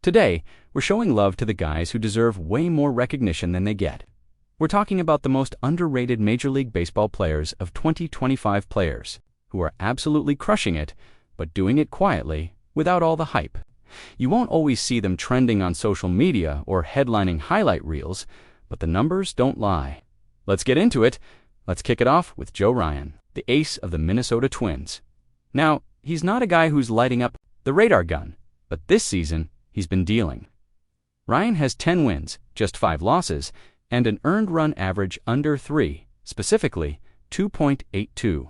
Today, we're showing love to the guys who deserve way more recognition than they get. We're talking about the most underrated Major League Baseball players of 2025 players, who are absolutely crushing it, but doing it quietly, without all the hype. You won't always see them trending on social media or headlining highlight reels, but the numbers don't lie. Let's get into it. Let's kick it off with Joe Ryan, the ace of the Minnesota Twins. Now, he's not a guy who's lighting up the radar gun, but this season, he's been dealing. Ryan has 10 wins, just 5 losses, and an earned run average under 3, specifically 2.82.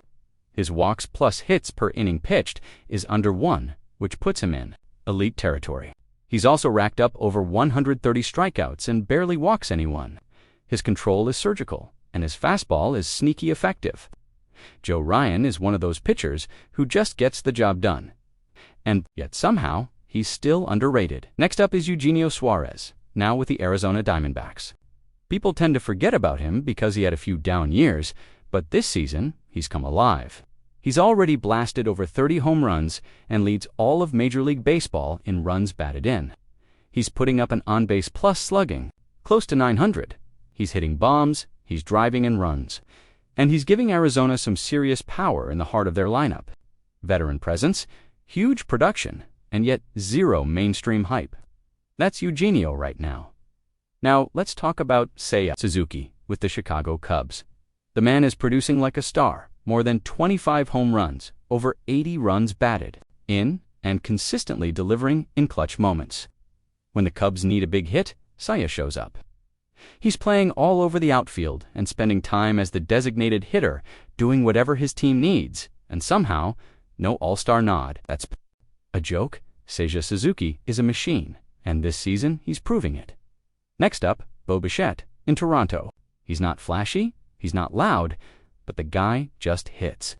His walks plus hits per inning pitched is under 1, which puts him in elite territory. He's also racked up over 130 strikeouts and barely walks anyone. His control is surgical, and his fastball is sneaky effective. Joe Ryan is one of those pitchers who just gets the job done. And yet somehow, he's still underrated. Next up is Eugenio Suarez, now with the Arizona Diamondbacks. People tend to forget about him because he had a few down years, but this season, he's come alive. He's already blasted over 30 home runs and leads all of Major League Baseball in runs batted in. He's putting up an on-base plus slugging, close to 900. He's hitting bombs, he's driving in runs, and he's giving Arizona some serious power in the heart of their lineup. Veteran presence, huge production, and yet zero mainstream hype. That's Eugenio right now. Now, let's talk about Seiya Suzuki with the Chicago Cubs. The man is producing like a star, more than 25 home runs, over 80 runs batted in, and consistently delivering in clutch moments. When the Cubs need a big hit, Seiya shows up. He's playing all over the outfield and spending time as the designated hitter, doing whatever his team needs, and somehow, no all-star nod. That's a joke. Seiya Suzuki is a machine, and this season he's proving it. Next up, Bo Bichette in Toronto. He's not flashy, he's not loud, but the guy just hits.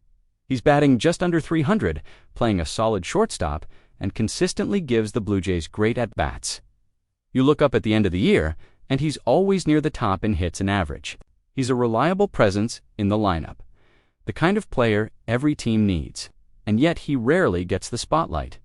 He's batting just under 300, playing a solid shortstop, and consistently gives the Blue Jays great at-bats. You look up at the end of the year, and he's always near the top in hits and average. He's a reliable presence in the lineup, the kind of player every team needs, and yet he rarely gets the spotlight.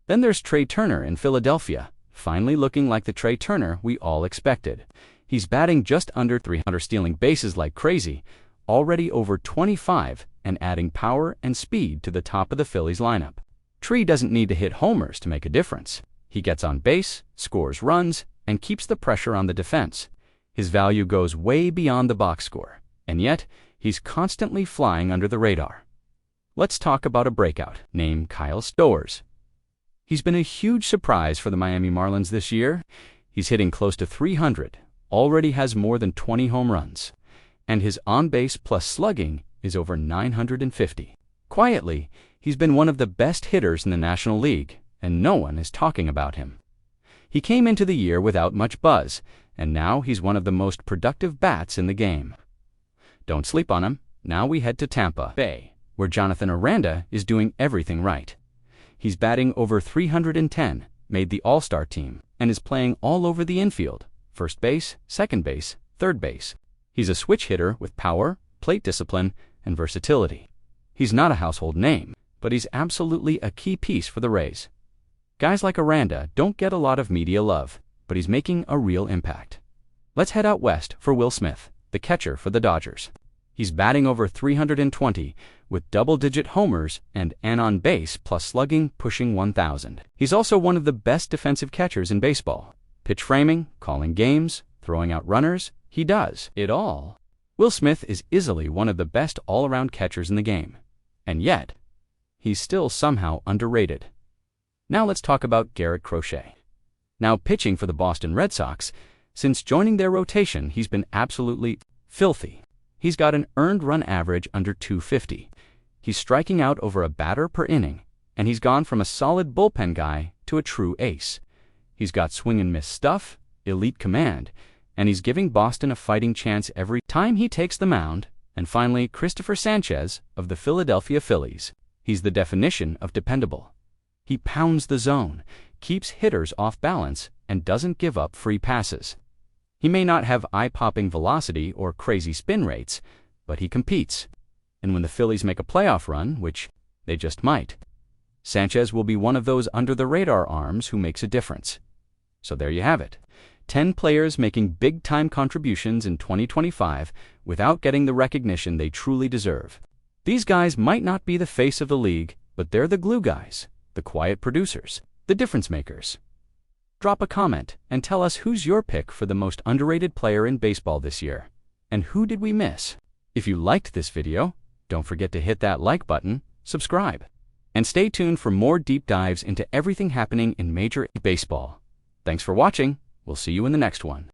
Then there's Trea Turner in Philadelphia, finally looking like the Trea Turner we all expected. He's batting just under 300, stealing bases like crazy, already over 25, and adding power and speed to the top of the Phillies lineup. Trea doesn't need to hit homers to make a difference. He gets on base, scores runs, and keeps the pressure on the defense. His value goes way beyond the box score, and yet he's constantly flying under the radar. Let's talk about a breakout named Kyle Stowers. He's been a huge surprise for the Miami Marlins this year. He's hitting close to 300, already has more than 20 home runs, and his on-base plus slugging is over 950. Quietly, he's been one of the best hitters in the National League, and no one is talking about him. He came into the year without much buzz, and now he's one of the most productive bats in the game. Don't sleep on him. Now we head to Tampa Bay, where Jonathan Aranda is doing everything right. He's batting over 310, made the All-Star team, and is playing all over the infield, first base, second base, third base. He's a switch hitter with power, plate discipline, and versatility. He's not a household name, but he's absolutely a key piece for the Rays. Guys like Aranda don't get a lot of media love, but he's making a real impact. Let's head out west for Will Smith, the catcher for the Dodgers. He's batting over 320, with double-digit homers and an on-base plus slugging pushing 1,000. He's also one of the best defensive catchers in baseball. Pitch framing, calling games, throwing out runners, he does it all. Will Smith is easily one of the best all-around catchers in the game. And yet, he's still somehow underrated. Now let's talk about Garrett Crochet. Now pitching for the Boston Red Sox, since joining their rotation, he's been absolutely filthy. He's got an earned run average under 250. He's striking out over a batter per inning, and he's gone from a solid bullpen guy to a true ace. He's got swing and miss stuff, elite command, and he's giving Boston a fighting chance every time he takes the mound. And finally, Christopher Sanchez of the Philadelphia Phillies. He's the definition of dependable. He pounds the zone, keeps hitters off balance, and doesn't give up free passes. He may not have eye-popping velocity or crazy spin rates, but he competes. And when the Phillies make a playoff run, which they just might, Sanchez will be one of those under-the-radar arms who makes a difference. So there you have it. 10 players making big-time contributions in 2025 without getting the recognition they truly deserve. These guys might not be the face of the league, but they're the glue guys, the quiet producers, the difference makers. Drop a comment and tell us who's your pick for the most underrated player in baseball this year. And who did we miss? If you liked this video, don't forget to hit that like button, subscribe, and stay tuned for more deep dives into everything happening in Major League Baseball. Thanks for watching. We'll see you in the next one.